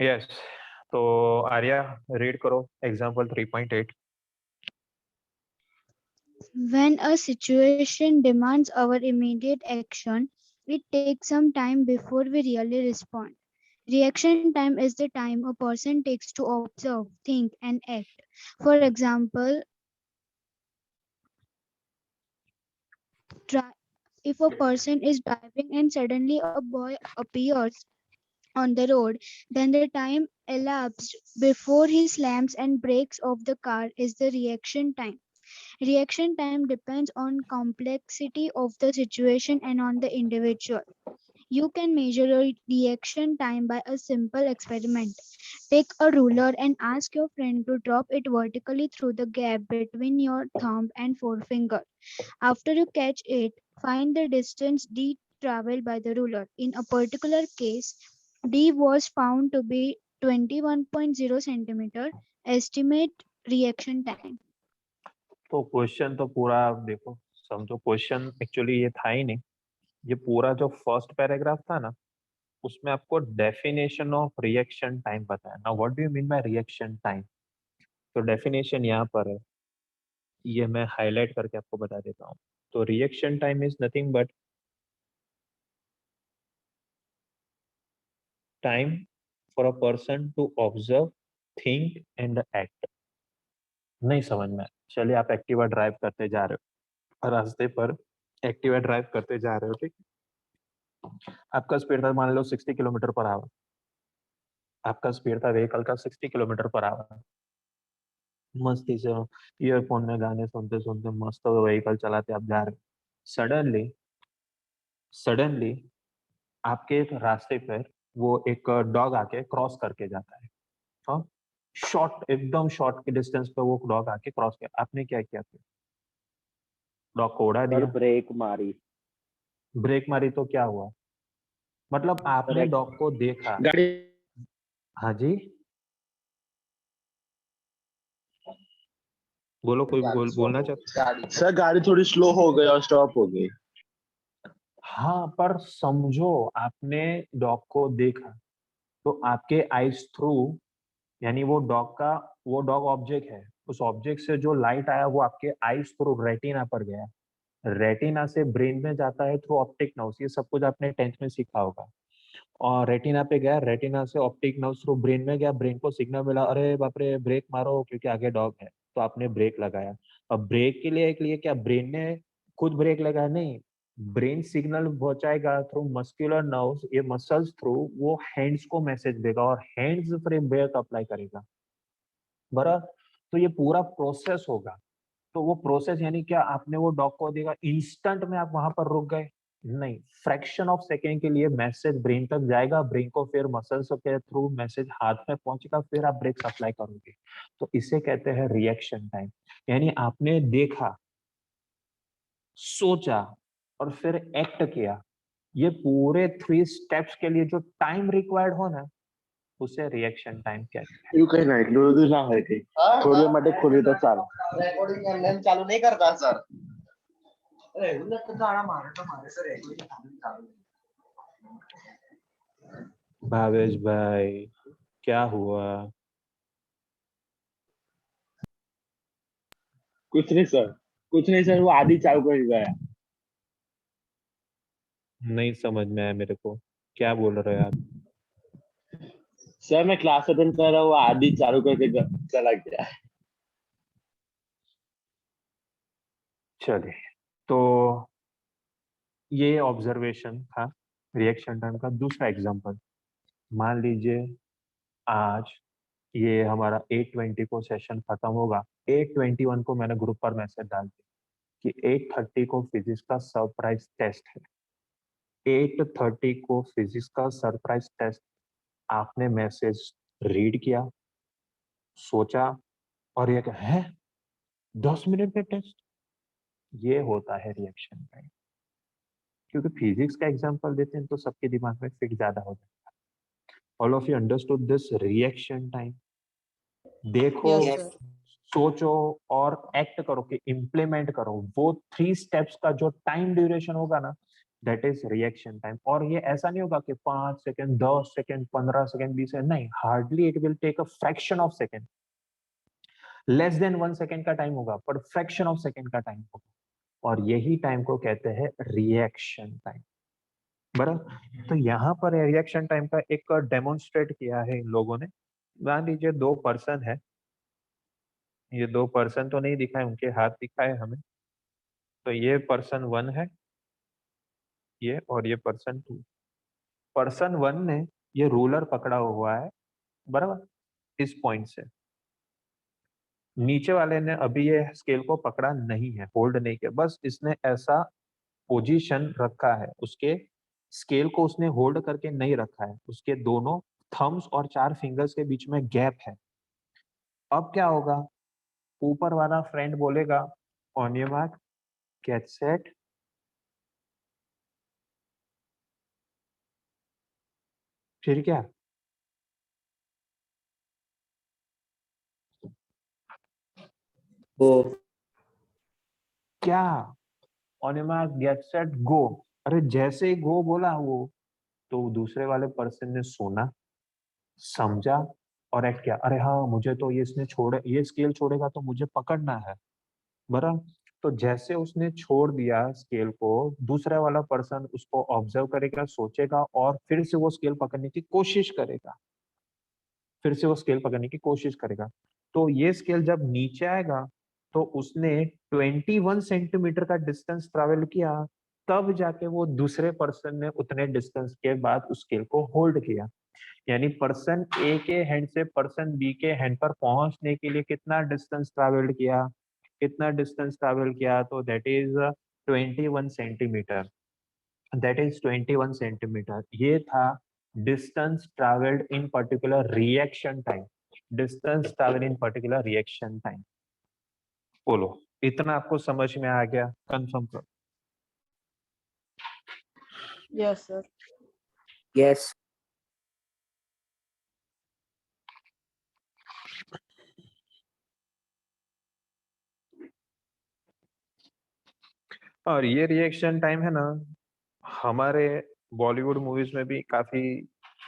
Yes. तो Arya read करो example 3.8। When a situation demands our immediate action, it takes some time before we really respond. Reaction time is the time a person takes to observe, think, and act. For example, dri- if a person is driving and suddenly a boy appears on the road, then the time elapsed before he slams and brakes off the car is the reaction time. Reaction time depends on complexity of the situation and on the individual. You can measure a reaction time by a simple experiment. Take a ruler and ask your friend to drop it vertically through the gap between your thumb and forefinger. After you catch it, find the distance d traveled by the ruler. In a particular case, d was found to be 21.0 centimeter. Estimate reaction time. तो question तो पूरा आप देखो, समझो question actually ये था ही नहीं। ये पूरा जो फर्स्ट पैराग्राफ था ना, उसमें आपको डेफिनेशन ऑफ रिएक्शन टाइम बताया ना। What do you mean by reaction time? तो डेफिनेशन यहाँ पर है, ये मैं हाईलाइट करके आपको बता देता हूँ। तो reaction time is nothing but time for a person to observe, think and act. नहीं समझ में? चलिए, आप एक्टिवा ड्राइव करते जा रहे हो, रास्ते पर एक्टिवा ड्राइव करते जा रहे हो, ठीक। आपका स्पीड था मान लो 60 किलोमीटर पर आवर। आपका स्पीड था व्हीकल का 60 किलोमीटर पर आवर। मस्ती से ईयरफोन में गाने सुनते सुनते मस्त व्हीकल चलाते आप जा रहे हो। सडनली सडनली आपके रास्ते पर वो एक डॉग आके क्रॉस करके जाता है। हाँ, शॉर्ट, एकदम शॉर्ट के डिस्टेंस पे वो डॉग आके क्रॉस किया। आपने क्या किया फिर? डॉग को उड़ा सर दिया? ब्रेक मारी। ब्रेक मारी तो क्या हुआ? मतलब आपने डॉग को देखा। गाड़ी हाँ जी, बोलो, कोई बोलना चाहता? सर गाड़ी थोड़ी स्लो हो गई और स्टॉप हो गई। हाँ, पर समझो आपने डॉग को देखा, तो आपके आईज थ्रू, यानी वो डॉग ऑब्जेक्ट है, उस ऑब्जेक्ट से जो लाइट आया वो आपके आईज थ्रू रेटिना पर गया। रेटिना से ब्रेन में जाता है थ्रू ऑप्टिक नर्व्स। ये सब कुछ आपने 10th में सीखा होगा। और रेटिना पे गया, रेटिना से ऑप्टिक नर्व थ्रू ब्रेन में गया, ब्रेन को सिग्नल मिला, अरे बाप रे ब्रेक मारो क्योंकि आगे डॉग है। तो आपने ब्रेक लगाया। अब ब्रेक के लिए क्या ब्रेन ने खुद ब्रेक लगाया? नहीं, ब्रेन सिग्नल पहुंचाएगा थ्रू मस्कुलर नर्व्स, ये मसल्स थ्रू वो हैंड्स को मैसेज देगा और हैंड्स फिर ब्रेक अप्लाई करेगा। बराबर? तो ये पूरा प्रोसेस होगा। तो वो प्रोसेस यानी क्या, आपने वो डॉग को देखा, इंस्टेंट में आप वहां पर रुक गए? नहीं, फ्रैक्शन ऑफ सेकेंड के लिए मैसेज ब्रेन तक जाएगा, ब्रेन को फिर मसल्स के थ्रू मैसेज हाथ में पहुंचेगा, फिर आप ब्रेक अप्लाई करोगे। तो इसे कहते हैं रिएक्शन टाइम। यानी आपने देखा, सोचा और फिर एक्ट किया, ये पूरे 3 स्टेप्स के लिए जो टाइम रिक्वायर्ड हो ना, उसे रिएक्शन टाइम कहते हैं। यू काही नाही लुडू ना आहे ते थोडी मध्ये खोली तर चाल रेकॉर्डिंग ऑनलाइन चालू नहीं करता सर। रेगुलर तो गाना मारे तो मारे सर, रेकॉर्डिंग चालू। भावेश भाई, क्या हुआ? कुछ नहीं सर वो आधी चालू कर गया। नहीं समझ में आया मेरे को, क्या बोल रहे हैं आप? सर मैं क्लास अटेंड कर रहा हूँ, आधी चालू करके चला गया। चलिए, तो ये ऑब्जर्वेशन था रिएक्शन टाइम का। दूसरा एग्जांपल, मान लीजिए आज ये हमारा 8:20 को सेशन खत्म होगा। 8:21 को मैंने ग्रुप पर मैसेज डाल दिया कि 8:30 को फिजिक्स का सरप्राइज टेस्ट है। 8:30 को फिजिक्स का सरप्राइज टेस्ट। आपने मैसेज रीड किया, सोचा, और ये क्या है, 10 मिनट में टेस्ट? ये होता है रिएक्शन टाइम। क्योंकि फिजिक्स का एग्जांपल देते हैं तो सबके दिमाग में फिट ज्यादा हो जाता है। All of you understood this reaction time? देखो, Yes, sir. सोचो और एक्ट करो कि इम्प्लीमेंट करो। वो 3 स्टेप्स का जो टाइम ड्यूरेशन होगा ना, दैट इज रिएक्शन टाइम। और ये ऐसा नहीं होगा कि 5 सेकंड, 10 सेकंड, 15 सेकंड, 20 सेकंड, नहीं, hardly it will take a fraction of second, less than 1 second का टाइम होगा, पर फ्रैक्शन ऑफ सेकंड का टाइम होगा, और यही टाइम को कहते हैं रिएक्शन टाइम। बराबर। तो यहाँ पर रिएक्शन टाइम का एक डेमोन्स्ट्रेट किया है इन लोगों ने। मान लीजिए 2 पर्सन है, ये 2 पर्सन तो नहीं दिखाए, उनके हाथ दिखाए हमें। तो ये पर्सन 1 है, ये, और ये पर्सन 2। पर्सन 1 ने ये रूलर पकड़ा हुआ है, बराबर, इस पॉइंट से। नीचे वाले ने अभी ये स्केल को पकड़ा नहीं है, होल्ड नहीं किया, बस इसने ऐसा पोजीशन रखा है, उसके स्केल को उसने होल्ड करके नहीं रखा है, उसके दोनों थम्स और 4 फिंगर्स के बीच में गैप है। अब क्या होगा, ऊपर वाला फ्रेंड बोलेगा on your mark, get set, फिर क्या, वो क्या, on your mark, get set, go. अरे जैसे ही गो बोला वो, तो दूसरे वाले पर्सन ने सुना, समझा और एक्ट किया। अरे हाँ, मुझे तो ये इसने छोड़े, ये स्केल छोड़ेगा तो मुझे पकड़ना है, बराबर। तो जैसे उसने छोड़ दिया स्केल को, दूसरा वाला पर्सन उसको ऑब्जर्व करेगा, सोचेगा, और फिर से वो स्केल पकड़ने की कोशिश करेगा, फिर से वो स्केल पकड़ने की कोशिश करेगा। तो ये स्केल जब नीचे आएगा, तो उसने 21 सेंटीमीटर का डिस्टेंस ट्रेवल किया, तब जाके वो दूसरे पर्सन ने उतने डिस्टेंस के बाद उस स्केल को होल्ड किया। यानी पर्सन ए के हैंड से पर्सन बी के हैंड पर पहुंचने के लिए कितना डिस्टेंस ट्रेवल किया, कितना डिस्टेंस ट्रेवल किया, तो that is 21 centimetre, that is 21 centimetre. ये था distance travelled in particular reaction time, distance travel in particular reaction time. बोलो, इतना आपको समझ में आ गया? कंफर्म करो। Yes, sir. यस और ये रिएक्शन टाइम है ना, हमारे बॉलीवुड मूवीज में भी काफी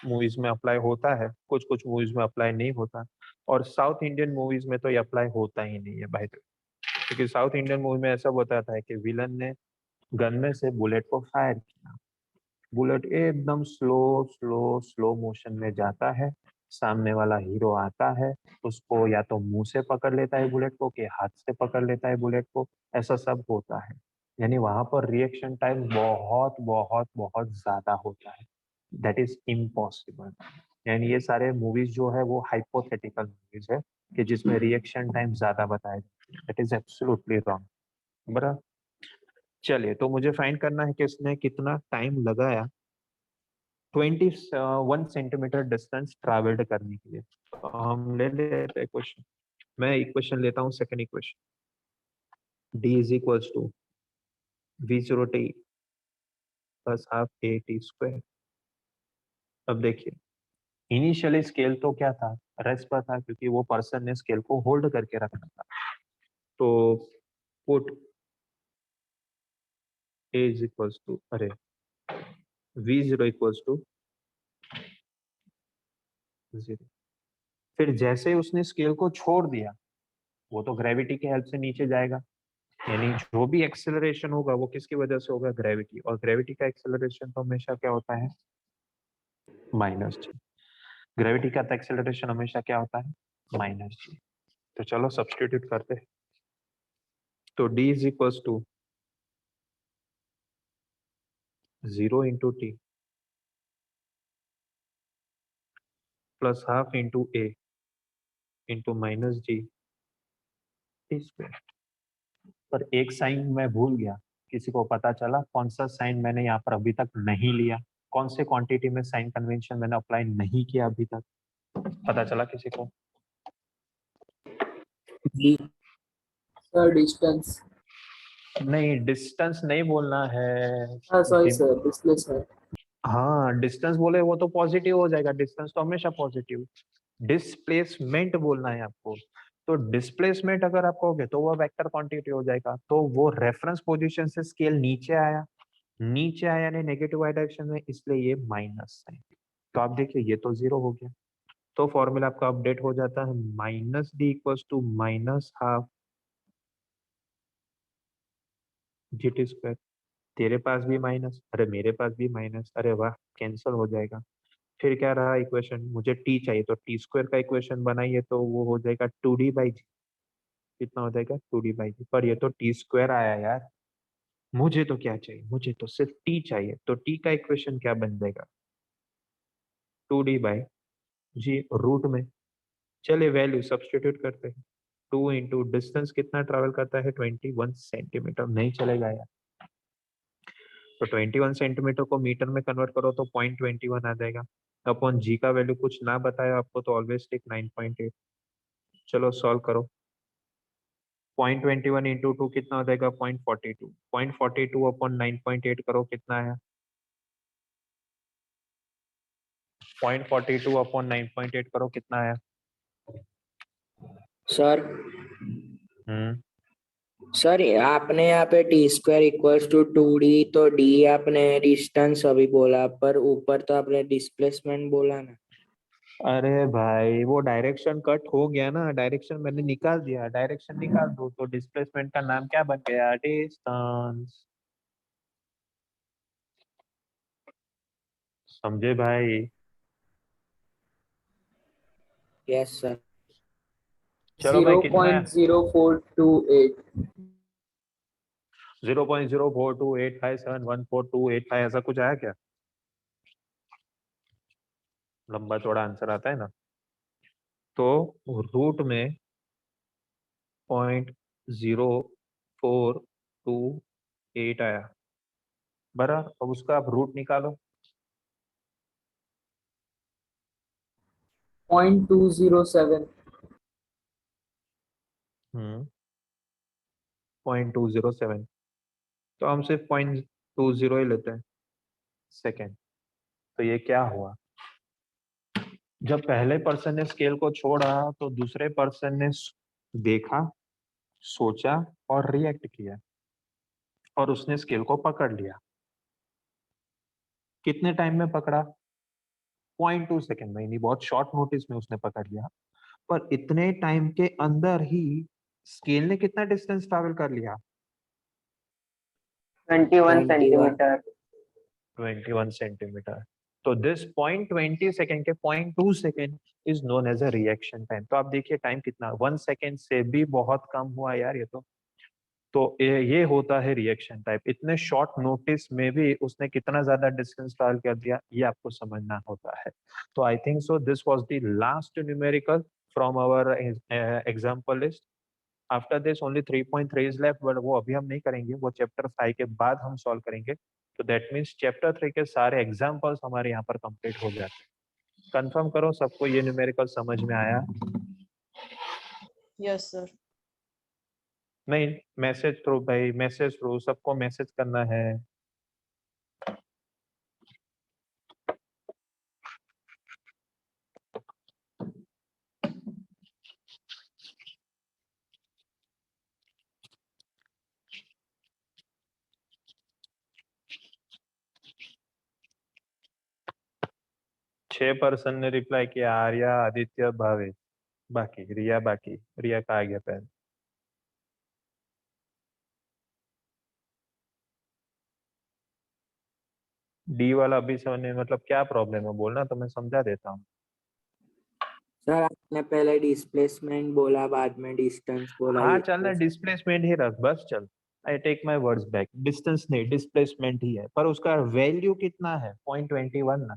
मूवीज में अप्लाई होता है, कुछ कुछ मूवीज में अप्लाई नहीं होता, और साउथ इंडियन मूवीज में तो ये अप्लाई होता ही नहीं है भाई। क्योंकि साउथ इंडियन मूवी में ऐसा बताता है कि विलन ने गन में से बुलेट को फायर किया, बुलेट एकदम स्लो स्लो स्लो मोशन में जाता है, सामने वाला हीरो आता है, उसको या तो मुंह से पकड़ लेता है बुलेट को, कि हाथ से पकड़ लेता है बुलेट को, ऐसा सब होता है। यानी वहां पर रिएक्शन टाइम बहुत बहुत बहुत ज्यादा होता है, दैट इज इम्पॉसिबल। यानी ये सारे मूवीज जो है वो हाइपोथेटिकल मूवीज है, कि जिसमें रिएक्शन टाइम ज्यादा बताया जाता है, दैट इज एब्सोल्युटली रॉन्ग। बराबर। चलिए, तो मुझे फाइंड करना है कि इसने कितना टाइम लगाया 21 सेंटीमीटर डिस्टेंस ट्रैवल्ड करने के लिए। तो हम ले लेते हैं क्वेश्चन। मैं इक्वेशन लेता हूँ, second equation, d is equals to v0t plus half a t square. अब देखिए, इनिशियली स्केल तो क्या था, रेस्ट पर था, क्योंकि वो पर्सन ने स्केल को होल्ड करके रखा था। तो put a is equals to, अरे v0 इक्वल्स टू 0। फिर जैसे ही उसने स्केल को छोड़ दिया, वो तो ग्रेविटी की हेल्प से नीचे जाएगा, यानी जो भी एक्सेलरेशन होगा वो किसकी वजह से होगा, ग्रेविटी, और ग्रेविटी का एक्सेलरेशन तो हमेशा क्या होता है, माइनस जी। ग्रेविटी का एक्सेलरेशन हमेशा क्या होता है, माइनस जी। तो चलो सब्स्टिट्यूट करते हैं। तो d is equals to 0 into t plus half into a into minus g t square. पर एक साइन मैं भूल गया, किसी को पता चला कौन सा साइन मैंने यहाँ पर अभी तक नहीं लिया, कौन से क्वांटिटी में साइन कन्वेंशन मैंने अप्लाई नहीं किया अभी तक, पता चला किसी को? जी सर डिस्टेंस नहीं, डिस्टेंस नहीं बोलना है। सॉरी सर डिस्प्लेसमेंट हाँ, डिस्टेंस बोले वो तो पॉजिटिव हो जाएगा, डिस्टेंस तो हमेशा पॉजिटिव। डिस्प्लेसमेंट बोलना है आपको। तो डिस्प्लेसमेंट अगर आप कहोगे तो वो वेक्टर क्वांटिटी हो जाएगा, तो वो रेफरेंस पोजीशन से स्केल नीचे आया, नीचे आया नहीं नेगेटिव वाई डायरेक्शन में, इसलिए ये माइनस साइन। तो आप देखिए ये तो 0 हो गया, तो फॉर्मूला आपका अपडेट हो जाता है minus d equals to minus half g t square. तेरे पास भी माइनस, अरे मेरे पास भी माइनस, अरे वाह कैंसिल हो जाएगा। फिर क्या रहा इक्वेशन, मुझे टी चाहिए तो टी स्क्वायर का इक्वेशन बनाइए तो वो हो जाएगा 2d बाई जी। कितना हो जाएगा 2d बाई जी, पर ये तो टी स्क्वायर आया यार। मुझे तो क्या चाहिए, मुझे तो सिर्फ टी चाहिए, तो टी का इक्वेशन क्या बन जाएगा 2d बाई जी रूट में। चलिए वैल्यू सब्स्टिट्यूट करते हैं। 2 इंटू डिस्टेंस कितना ट्रेवल करता है 21 सेंटीमीटर, नहीं चलेगा यार। तो 21 सेंटीमीटर को मीटर में कन्वर्ट करो तो 0.21 आ जाएगा। अपॉन जी का वैल्यू कुछ ना बताया आपको तो ऑलवेज टेक 9.8। चलो सॉल्व करो। 0.21 इंटू 2 कितना हो जाएगा 0.42। 0.42 अपॉन 9.8 करो कितना है 0.42 अपॉन 9.8 करो कितना है। सर हम्म सर आपने यहाँ पे T square equals to 2d, तो d आपने डिस्टेंस अभी बोला, पर ऊपर तो आपने डिस्प्लेसमेंट बोला ना। अरे भाई वो डायरेक्शन कट हो गया ना, डायरेक्शन मैंने निकाल दिया, डायरेक्शन निकाल दो तो डिस्प्लेसमेंट का नाम क्या बन गया डिस्टेंस। समझे भाई। Yes sir. चलो भाई कितना है 0.0428। 0.0428571428 ऐसा कुछ आया क्या, लंबा चौड़ा आंसर आता है ना। तो रूट में 0.0428 आया बराबर। अब उसका आप रूट निकालो। 0.207। 0.207, तो हम सिर्फ 0.20 ही लेते हैं सेकेंड। तो ये क्या हुआ, जब पहले पर्सन ने स्केल को छोड़ा तो दूसरे पर्सन ने देखा, सोचा और रिएक्ट किया, और उसने स्केल को पकड़ लिया। कितने टाइम में पकड़ा 0.2 सेकेंड में, नहीं बहुत शॉर्ट नोटिस में उसने पकड़ लिया, पर इतने टाइम के अंदर ही स्केल ने कितना डिस्टेंस ट्रैवल कर लिया 21 सेंटीमीटर। 21 सेंटीमीटर। तो दिस 0.20 सेकेंड के 0.2 second is known as a reaction time. तो आप देखिए टाइम कितना 1 सेकेंड से भी बहुत कम हुआ यार ये तो ये होता है रिएक्शन टाइप। इतने शॉर्ट नोटिस में भी उसने कितना ज्यादा डिस्टेंस ट्रैवल कर दिया ये आपको समझना होता है। तो I think so this was the last numerical from our example list. After this only 3.3 is left, but वो अभी हम नहीं करेंगे, वो चैप्टर 5 के बाद हम सॉल्व करेंगे। तो दैट मीन्स चैप्टर 3 के सारे एग्जाम्पल्स हमारे यहाँ पर कंप्लीट हो जाते हैं। कंफर्म करो सबको ये न्यूमेरिकल समझ में आया। Yes sir. नहीं मैसेज थ्रू भाई, मैसेज थ्रू सबको मैसेज करना है। छह पर्सन ने रिप्लाई किया, आर्या आदित्य भावेश, बाकी रिया, बाकी रिया का आ गया पहले। डी वाला अभी समझने मतलब क्या प्रॉब्लम है बोलना तो मैं समझा देता हूँ। सर आपने पहले डिस्प्लेसमेंट बोला, बाद में डिस्टेंस बोला, हाँ ये चलना डिस्प्लेसमेंट ही रख बस चल। I take my words back, distance नहीं डिस्प्लेसमेंट ही है, पर उसका वैल्यू कितना है 0.21 ना।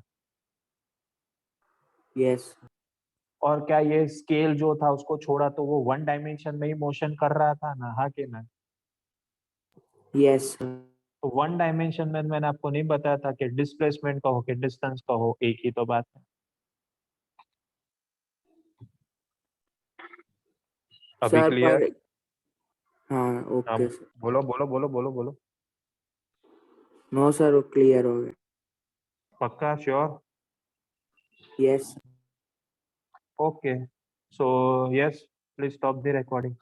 यस और क्या ये स्केल जो था उसको छोड़ा तो वो 1 डायमेंशन में ही मोशन कर रहा था ना, हाँ कि ना। यस तो 1 डायमेंशन में मैंने आपको नहीं बताया था कि डिस्प्लेसमेंट का हो कि डिस्टेंस का हो, एक ही तो बात है। अभी सर। क्लियर। पर हाँ हाँ ओके सर। बोलो बोलो बोलो बोलो बोलो। नो सर, वो क्लियर हो गया। पक्का sure. Yes okay so yes please stop the recording.